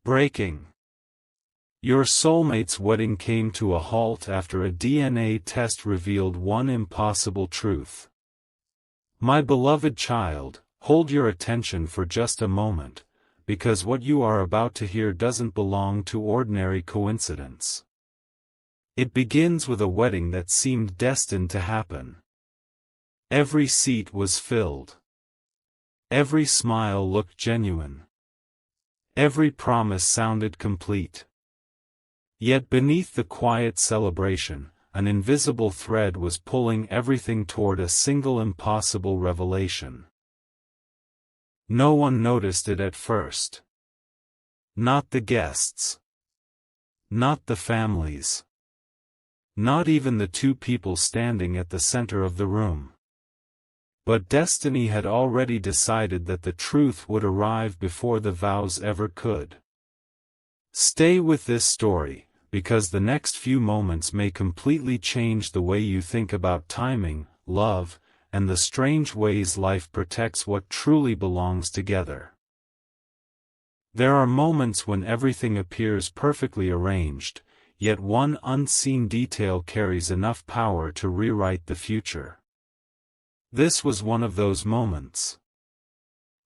Breaking. Your soulmate's wedding came to a halt after a DNA test revealed one impossible truth. My beloved child, hold your attention for just a moment, because what you are about to hear doesn't belong to ordinary coincidence. It begins with a wedding that seemed destined to happen. Every seat was filled. Every smile looked genuine. Every promise sounded complete. Yet beneath the quiet celebration, an invisible thread was pulling everything toward a single impossible revelation. No one noticed it at first. Not the guests. Not the families. Not even the two people standing at the center of the room. But destiny had already decided that the truth would arrive before the vows ever could. Stay with this story, because the next few moments may completely change the way you think about timing, love, and the strange ways life protects what truly belongs together. There are moments when everything appears perfectly arranged, yet one unseen detail carries enough power to rewrite the future. This was one of those moments.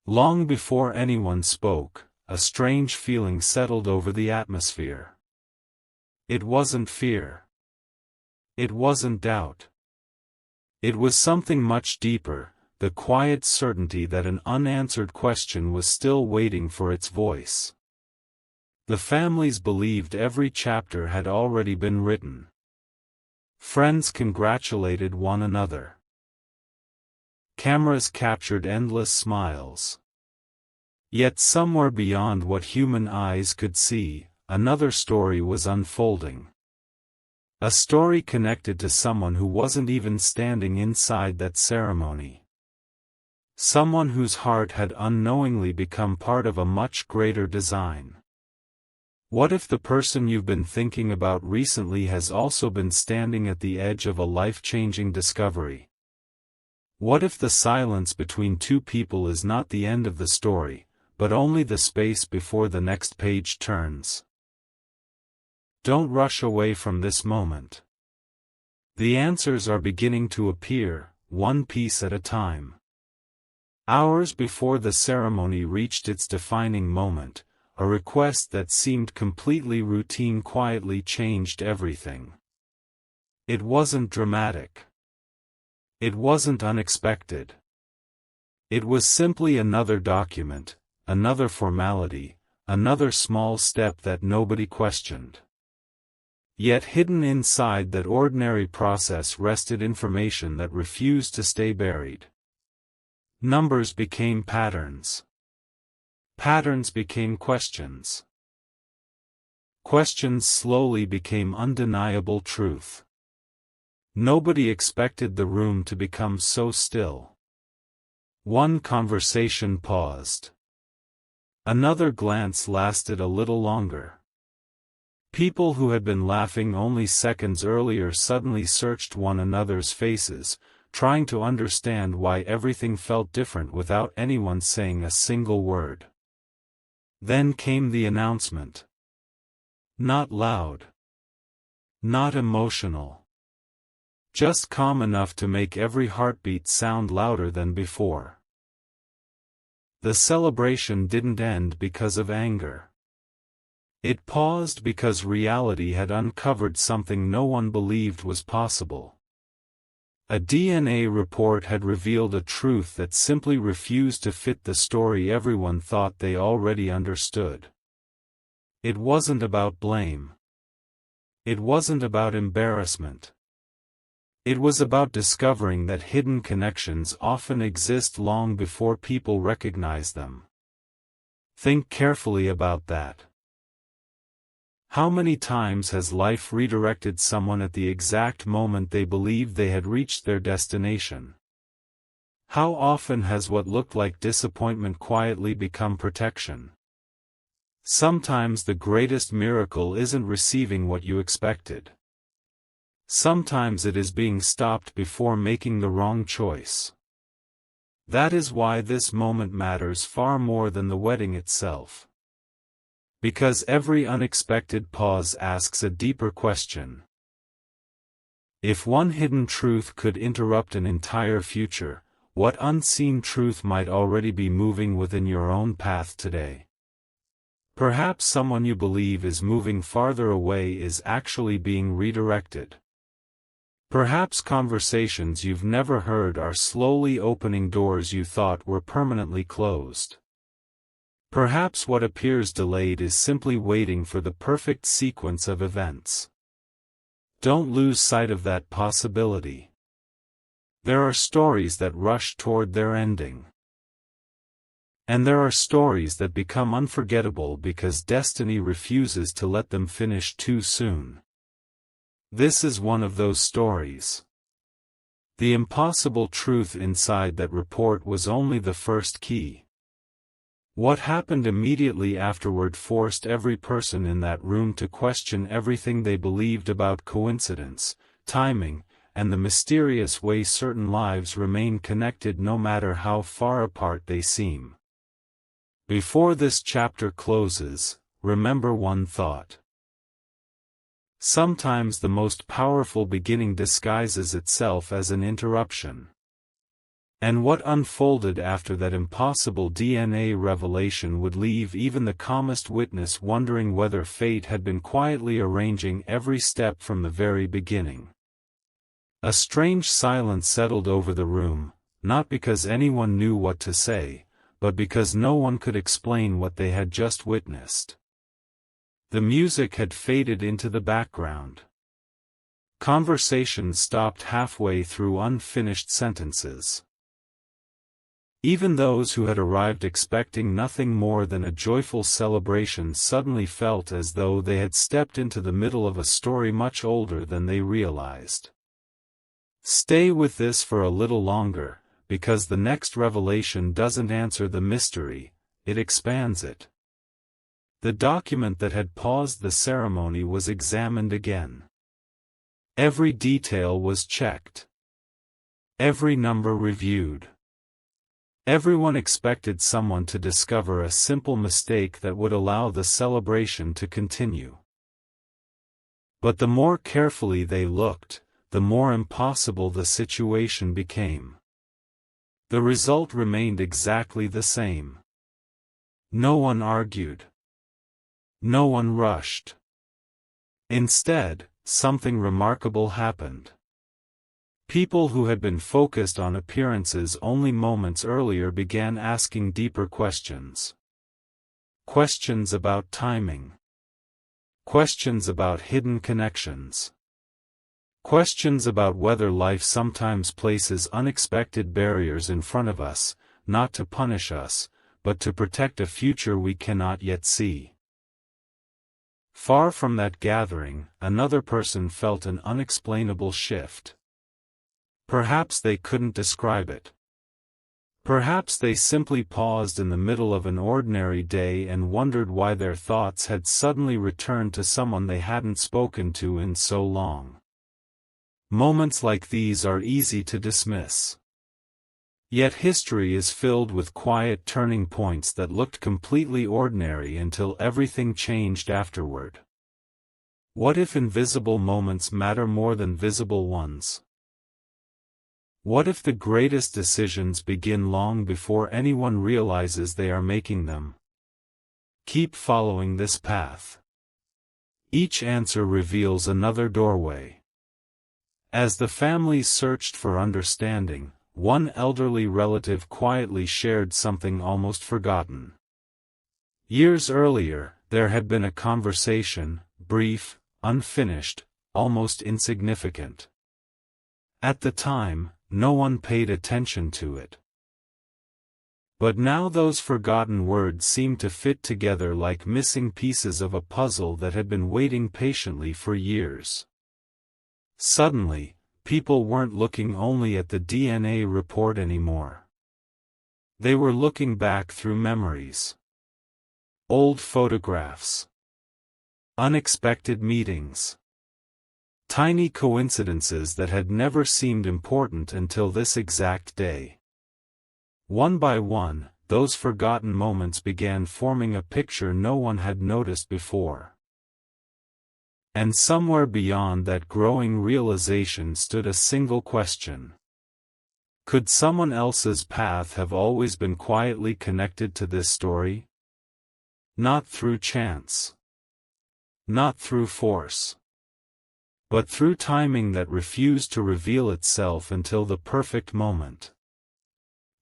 Long before anyone spoke, a strange feeling settled over the atmosphere. It wasn't fear. It wasn't doubt. It was something much deeper, the quiet certainty that an unanswered question was still waiting for its voice. The families believed every chapter had already been written. Friends congratulated one another. Cameras captured endless smiles. Yet somewhere beyond what human eyes could see, another story was unfolding. A story connected to someone who wasn't even standing inside that ceremony. Someone whose heart had unknowingly become part of a much greater design. What if the person you've been thinking about recently has also been standing at the edge of a life-changing discovery? What if the silence between two people is not the end of the story, but only the space before the next page turns? Don't rush away from this moment. The answers are beginning to appear, one piece at a time. Hours before the ceremony reached its defining moment, a request that seemed completely routine quietly changed everything. It wasn't dramatic. It wasn't unexpected. It was simply another document, another formality, another small step that nobody questioned. Yet hidden inside that ordinary process rested information that refused to stay buried. Numbers became patterns. Patterns became questions. Questions slowly became undeniable truth. Nobody expected the room to become so still. One conversation paused. Another glance lasted a little longer. People who had been laughing only seconds earlier suddenly searched one another's faces, trying to understand why everything felt different without anyone saying a single word. Then came the announcement. Not loud. Not emotional. Just calm enough to make every heartbeat sound louder than before. The celebration didn't end because of anger. It paused because reality had uncovered something no one believed was possible. A DNA report had revealed a truth that simply refused to fit the story everyone thought they already understood. It wasn't about blame. It wasn't about embarrassment. It was about discovering that hidden connections often exist long before people recognize them. Think carefully about that. How many times has life redirected someone at the exact moment they believed they had reached their destination? How often has what looked like disappointment quietly become protection? Sometimes the greatest miracle isn't receiving what you expected. Sometimes it is being stopped before making the wrong choice. That is why this moment matters far more than the wedding itself. Because every unexpected pause asks a deeper question. If one hidden truth could interrupt an entire future, what unseen truth might already be moving within your own path today? Perhaps someone you believe is moving farther away is actually being redirected. Perhaps conversations you've never heard are slowly opening doors you thought were permanently closed. Perhaps what appears delayed is simply waiting for the perfect sequence of events. Don't lose sight of that possibility. There are stories that rush toward their ending. And there are stories that become unforgettable because destiny refuses to let them finish too soon. This is one of those stories. The impossible truth inside that report was only the first key. What happened immediately afterward forced every person in that room to question everything they believed about coincidence, timing, and the mysterious way certain lives remain connected no matter how far apart they seem. Before this chapter closes, remember one thought. Sometimes the most powerful beginning disguises itself as an interruption. And what unfolded after that impossible DNA revelation would leave even the calmest witness wondering whether fate had been quietly arranging every step from the very beginning. A strange silence settled over the room, not because anyone knew what to say, but because no one could explain what they had just witnessed. The music had faded into the background. Conversation stopped halfway through unfinished sentences. Even those who had arrived expecting nothing more than a joyful celebration suddenly felt as though they had stepped into the middle of a story much older than they realized. Stay with this for a little longer, because the next revelation doesn't answer the mystery, it expands it. The document that had paused the ceremony was examined again. Every detail was checked. Every number reviewed. Everyone expected someone to discover a simple mistake that would allow the celebration to continue. But the more carefully they looked, the more impossible the situation became. The result remained exactly the same. No one argued. No one rushed. Instead, something remarkable happened. People who had been focused on appearances only moments earlier began asking deeper questions. Questions about timing. Questions about hidden connections. Questions about whether life sometimes places unexpected barriers in front of us, not to punish us, but to protect a future we cannot yet see. Far from that gathering, another person felt an unexplainable shift. Perhaps they couldn't describe it. Perhaps they simply paused in the middle of an ordinary day and wondered why their thoughts had suddenly returned to someone they hadn't spoken to in so long. Moments like these are easy to dismiss. Yet history is filled with quiet turning points that looked completely ordinary until everything changed afterward. What if invisible moments matter more than visible ones? What if the greatest decisions begin long before anyone realizes they are making them? Keep following this path. Each answer reveals another doorway. As the families searched for understanding, one elderly relative quietly shared something almost forgotten. Years earlier, there had been a conversation, brief, unfinished, almost insignificant. At the time, no one paid attention to it. But now those forgotten words seemed to fit together like missing pieces of a puzzle that had been waiting patiently for years. Suddenly, people weren't looking only at the DNA report anymore. They were looking back through memories. Old photographs. Unexpected meetings. Tiny coincidences that had never seemed important until this exact day. One by one, those forgotten moments began forming a picture no one had noticed before. And somewhere beyond that growing realization stood a single question. Could someone else's path have always been quietly connected to this story? Not through chance. Not through force. But through timing that refused to reveal itself until the perfect moment.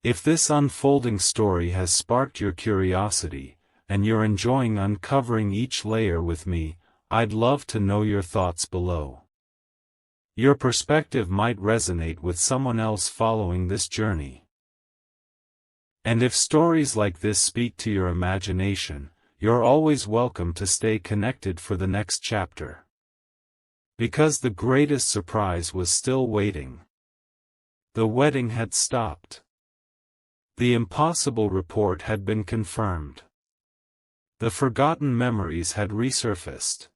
If this unfolding story has sparked your curiosity, and you're enjoying uncovering each layer with me, I'd love to know your thoughts below. Your perspective might resonate with someone else following this journey. And if stories like this speak to your imagination, you're always welcome to stay connected for the next chapter. Because the greatest surprise was still waiting. The wedding had stopped. The impossible report had been confirmed. The forgotten memories had resurfaced.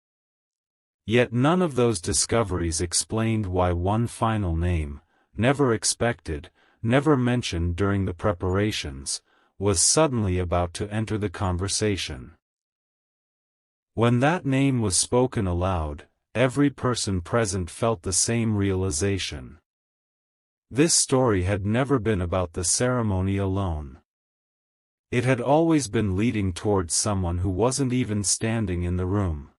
Yet none of those discoveries explained why one final name, never expected, never mentioned during the preparations, was suddenly about to enter the conversation. When that name was spoken aloud, every person present felt the same realization. This story had never been about the ceremony alone. It had always been leading towards someone who wasn't even standing in the room.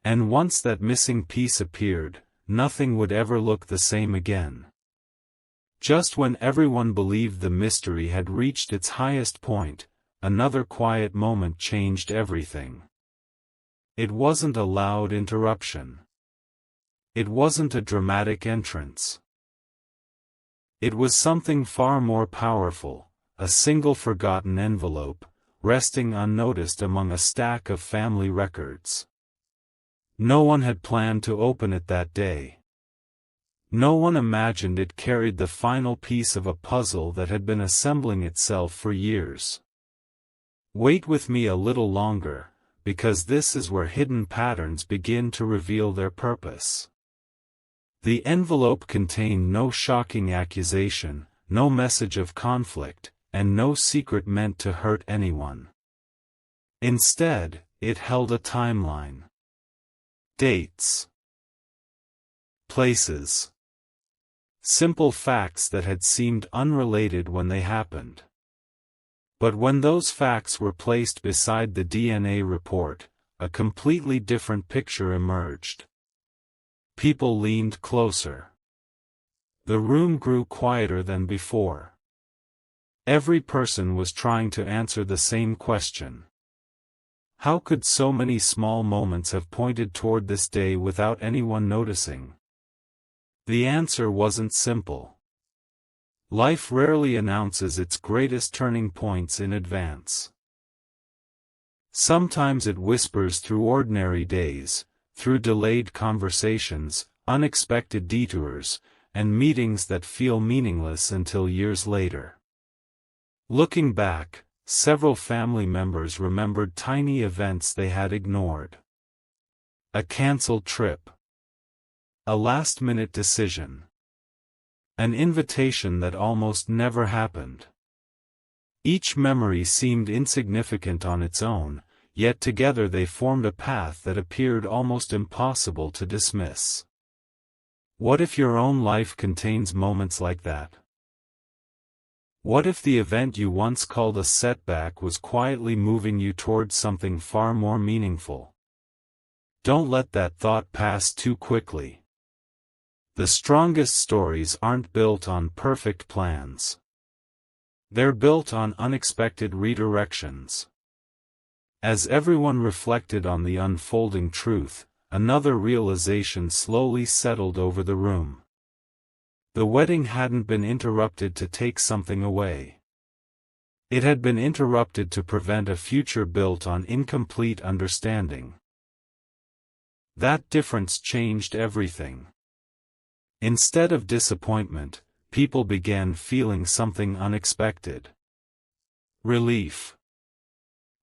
And once that missing piece appeared, nothing would ever look the same again. Just when everyone believed the mystery had reached its highest point, another quiet moment changed everything. It wasn't a loud interruption. It wasn't a dramatic entrance. It was something far more powerful, a single forgotten envelope, resting unnoticed among a stack of family records. No one had planned to open it that day. No one imagined it carried the final piece of a puzzle that had been assembling itself for years. Wait with me a little longer, because this is where hidden patterns begin to reveal their purpose. The envelope contained no shocking accusation, no message of conflict, and no secret meant to hurt anyone. Instead, it held a timeline. Dates. Places. Simple facts that had seemed unrelated when they happened. But when those facts were placed beside the DNA report, a completely different picture emerged. People leaned closer. The room grew quieter than before. Every person was trying to answer the same question. How could so many small moments have pointed toward this day without anyone noticing? The answer wasn't simple. Life rarely announces its greatest turning points in advance. Sometimes it whispers through ordinary days, through delayed conversations, unexpected detours, and meetings that feel meaningless until years later. Looking back, several family members remembered tiny events they had ignored. A canceled trip. A last-minute decision. An invitation that almost never happened. Each memory seemed insignificant on its own, yet together they formed a path that appeared almost impossible to dismiss. What if your own life contains moments like that? What if the event you once called a setback was quietly moving you towards something far more meaningful? Don't let that thought pass too quickly. The strongest stories aren't built on perfect plans. They're built on unexpected redirections. As everyone reflected on the unfolding truth, another realization slowly settled over the room. The wedding hadn't been interrupted to take something away. It had been interrupted to prevent a future built on incomplete understanding. That difference changed everything. Instead of disappointment, people began feeling something unexpected. Relief.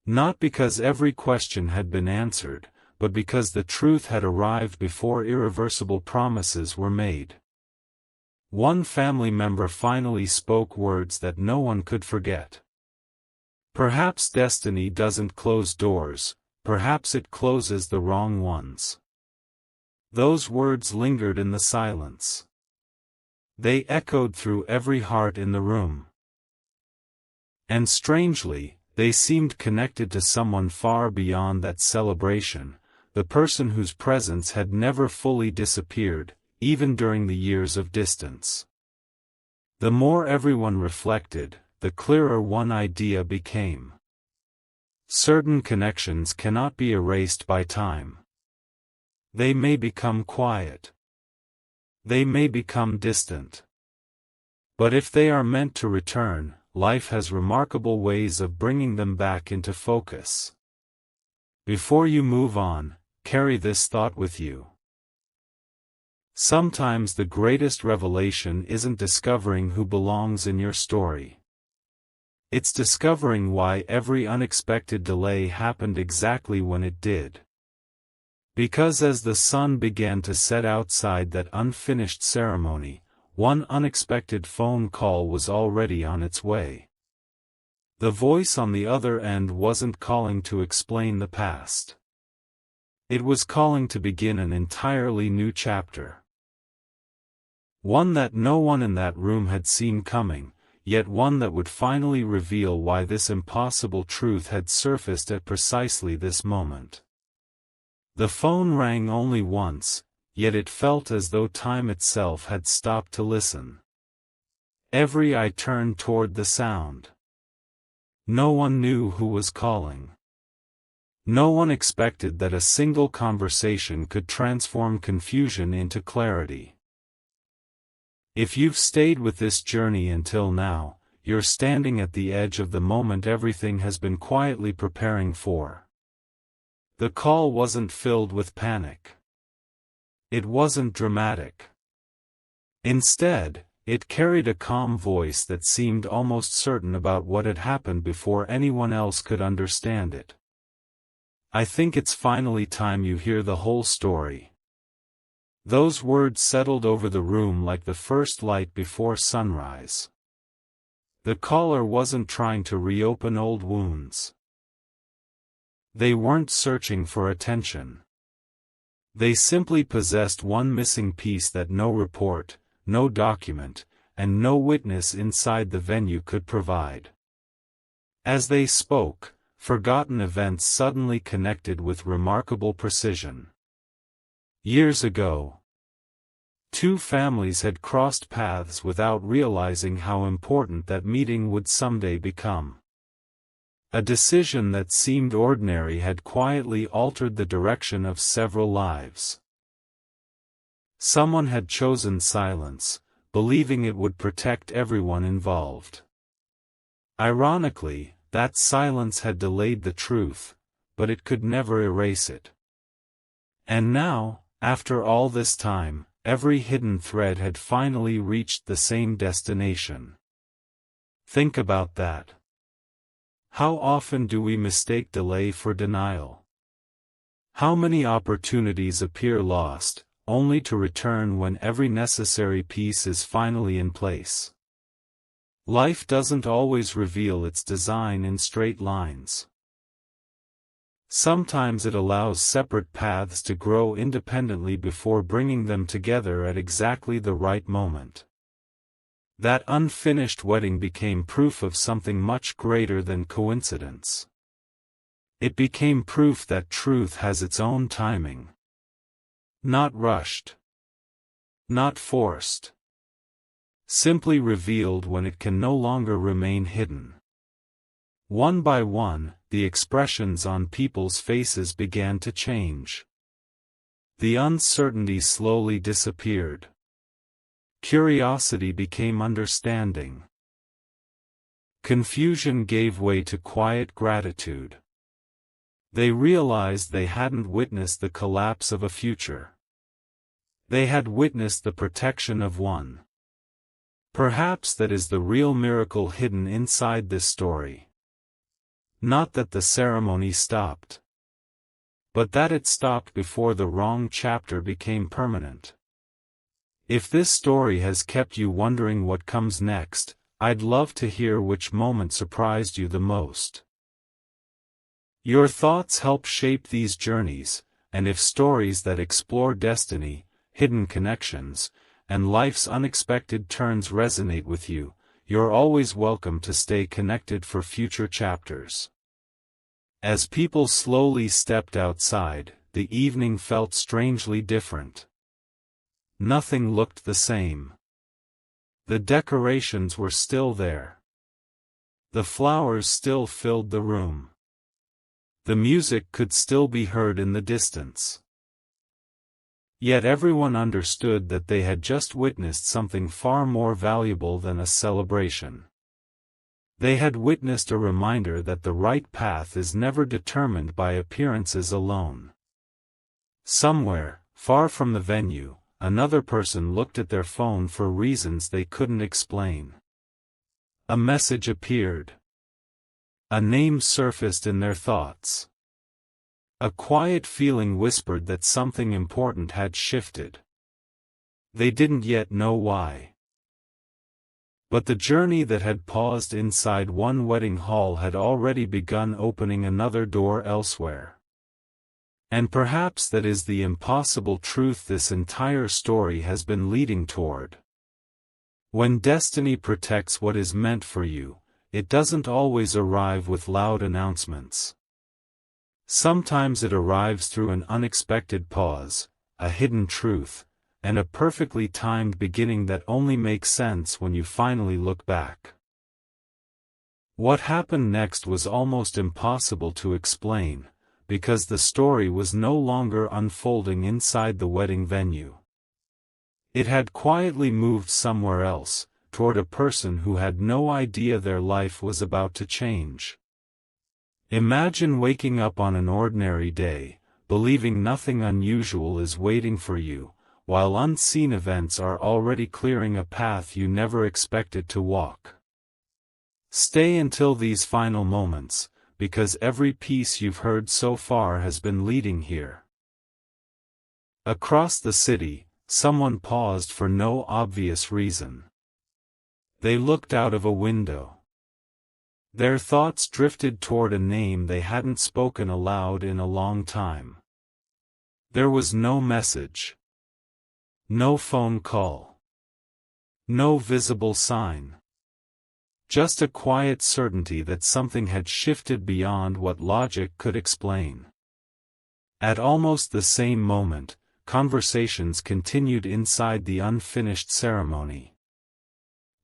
Not because every question had been answered, but because the truth had arrived before irreversible promises were made. One family member finally spoke words that no one could forget. Perhaps destiny doesn't close doors, perhaps it closes the wrong ones. Those words lingered in the silence. They echoed through every heart in the room. And strangely, they seemed connected to someone far beyond that celebration, the person whose presence had never fully disappeared, even during the years of distance. The more everyone reflected, the clearer one idea became. Certain connections cannot be erased by time. They may become quiet. They may become distant. But if they are meant to return, life has remarkable ways of bringing them back into focus. Before you move on, carry this thought with you. Sometimes the greatest revelation isn't discovering who belongs in your story. It's discovering why every unexpected delay happened exactly when it did. Because as the sun began to set outside that unfinished ceremony, one unexpected phone call was already on its way. The voice on the other end wasn't calling to explain the past. It was calling to begin an entirely new chapter. One that no one in that room had seen coming, yet one that would finally reveal why this impossible truth had surfaced at precisely this moment. The phone rang only once, yet it felt as though time itself had stopped to listen. Every eye turned toward the sound. No one knew who was calling. No one expected that a single conversation could transform confusion into clarity. If you've stayed with this journey until now, you're standing at the edge of the moment everything has been quietly preparing for. The call wasn't filled with panic. It wasn't dramatic. Instead, it carried a calm voice that seemed almost certain about what had happened before anyone else could understand it. I think it's finally time you hear the whole story. Those words settled over the room like the first light before sunrise. The caller wasn't trying to reopen old wounds. They weren't searching for attention. They simply possessed one missing piece that no report, no document, and no witness inside the venue could provide. As they spoke, forgotten events suddenly connected with remarkable precision. Years ago, two families had crossed paths without realizing how important that meeting would someday become. A decision that seemed ordinary had quietly altered the direction of several lives. Someone had chosen silence, believing it would protect everyone involved. Ironically, that silence had delayed the truth, but it could never erase it. And now, after all this time, every hidden thread had finally reached the same destination. Think about that. How often do we mistake delay for denial? How many opportunities appear lost, only to return when every necessary piece is finally in place? Life doesn't always reveal its design in straight lines. Sometimes it allows separate paths to grow independently before bringing them together at exactly the right moment. That unfinished wedding became proof of something much greater than coincidence. It became proof that truth has its own timing. Not rushed. Not forced. Simply revealed when it can no longer remain hidden. One by one, the expressions on people's faces began to change. The uncertainty slowly disappeared. Curiosity became understanding. Confusion gave way to quiet gratitude. They realized they hadn't witnessed the collapse of a future. They had witnessed the protection of one. Perhaps that is the real miracle hidden inside this story. Not that the ceremony stopped, but that it stopped before the wrong chapter became permanent. If this story has kept you wondering what comes next, I'd love to hear which moment surprised you the most. Your thoughts help shape these journeys, and if stories that explore destiny, hidden connections, and life's unexpected turns resonate with you, you're always welcome to stay connected for future chapters. As people slowly stepped outside, the evening felt strangely different. Nothing looked the same. The decorations were still there. The flowers still filled the room. The music could still be heard in the distance. Yet everyone understood that they had just witnessed something far more valuable than a celebration. They had witnessed a reminder that the right path is never determined by appearances alone. Somewhere, far from the venue, another person looked at their phone for reasons they couldn't explain. A message appeared. A name surfaced in their thoughts. A quiet feeling whispered that something important had shifted. They didn't yet know why. But the journey that had paused inside one wedding hall had already begun opening another door elsewhere. And perhaps that is the impossible truth this entire story has been leading toward. When destiny protects what is meant for you, it doesn't always arrive with loud announcements. Sometimes it arrives through an unexpected pause, a hidden truth, and a perfectly timed beginning that only makes sense when you finally look back. What happened next was almost impossible to explain, because the story was no longer unfolding inside the wedding venue. It had quietly moved somewhere else, toward a person who had no idea their life was about to change. Imagine waking up on an ordinary day, believing nothing unusual is waiting for you, while unseen events are already clearing a path you never expected to walk. Stay until these final moments, because every piece you've heard so far has been leading here. Across the city, someone paused for no obvious reason. They looked out of a window. Their thoughts drifted toward a name they hadn't spoken aloud in a long time. There was no message. No phone call. No visible sign. Just a quiet certainty that something had shifted beyond what logic could explain. At almost the same moment, conversations continued inside the unfinished ceremony.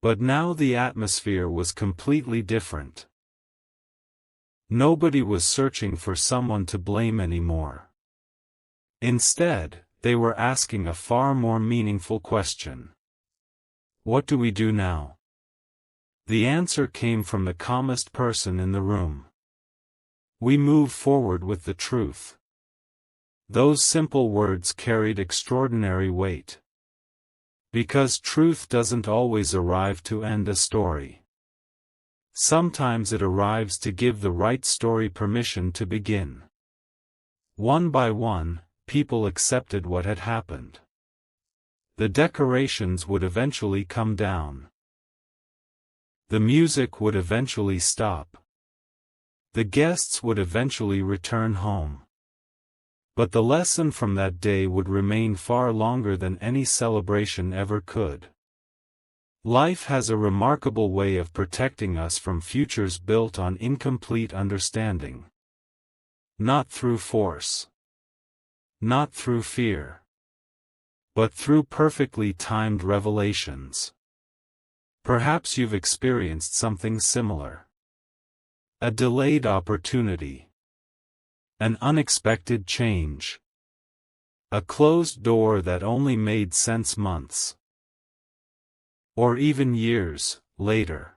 But now the atmosphere was completely different. Nobody was searching for someone to blame anymore. Instead, they were asking a far more meaningful question. What do we do now? The answer came from the calmest person in the room. We move forward with the truth. Those simple words carried extraordinary weight. Because truth doesn't always arrive to end a story. Sometimes it arrives to give the right story permission to begin. One by one, people accepted what had happened. The decorations would eventually come down. The music would eventually stop. The guests would eventually return home. But the lesson from that day would remain far longer than any celebration ever could. Life has a remarkable way of protecting us from futures built on incomplete understanding. Not through force. Not through fear. But through perfectly timed revelations. Perhaps you've experienced something similar. A delayed opportunity. An unexpected change. A closed door that only made sense months. Or even years later.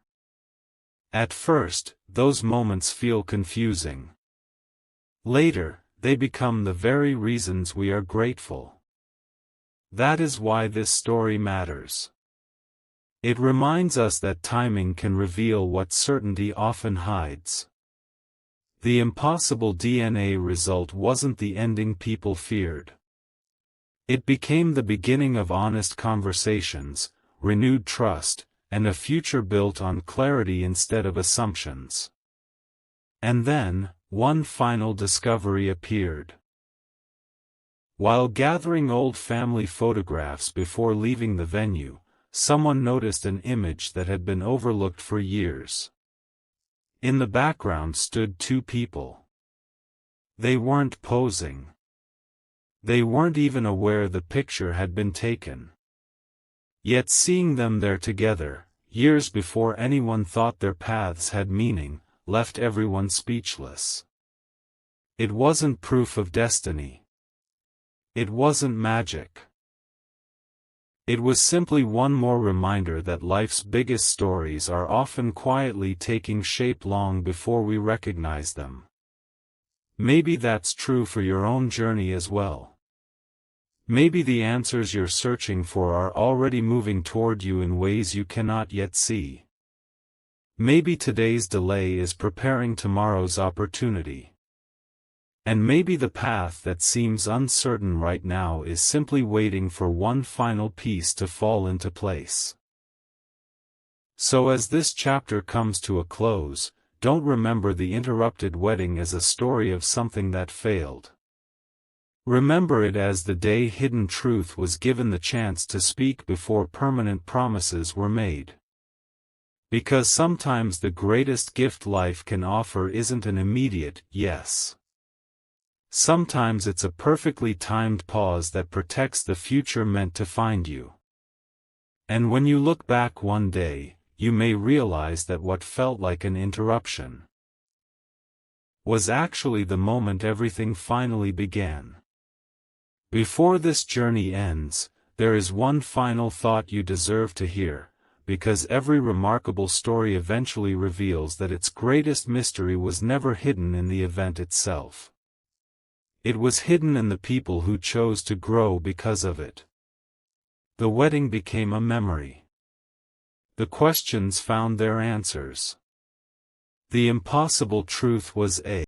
At first, those moments feel confusing. Later, they become the very reasons we are grateful. That is why this story matters. It reminds us that timing can reveal what certainty often hides. The impossible DNA result wasn't the ending people feared. It became the beginning of honest conversations, renewed trust, and a future built on clarity instead of assumptions. And then, one final discovery appeared. While gathering old family photographs before leaving the venue, someone noticed an image that had been overlooked for years. In the background stood two people. They weren't posing. They weren't even aware the picture had been taken. Yet seeing them there together, years before anyone thought their paths had meaning, left everyone speechless. It wasn't proof of destiny. It wasn't magic. It was simply one more reminder that life's biggest stories are often quietly taking shape long before we recognize them. Maybe that's true for your own journey as well. Maybe the answers you're searching for are already moving toward you in ways you cannot yet see. Maybe today's delay is preparing tomorrow's opportunity. And maybe the path that seems uncertain right now is simply waiting for one final piece to fall into place. So as this chapter comes to a close, don't remember the interrupted wedding as a story of something that failed. Remember it as the day hidden truth was given the chance to speak before permanent promises were made. Because sometimes the greatest gift life can offer isn't an immediate yes. Sometimes it's a perfectly timed pause that protects the future meant to find you. And when you look back one day, you may realize that what felt like an interruption was actually the moment everything finally began. Before this journey ends, there is one final thought you deserve to hear, because every remarkable story eventually reveals that its greatest mystery was never hidden in the event itself. It was hidden in the people who chose to grow because of it. The wedding became a memory. The questions found their answers. The impossible truth was a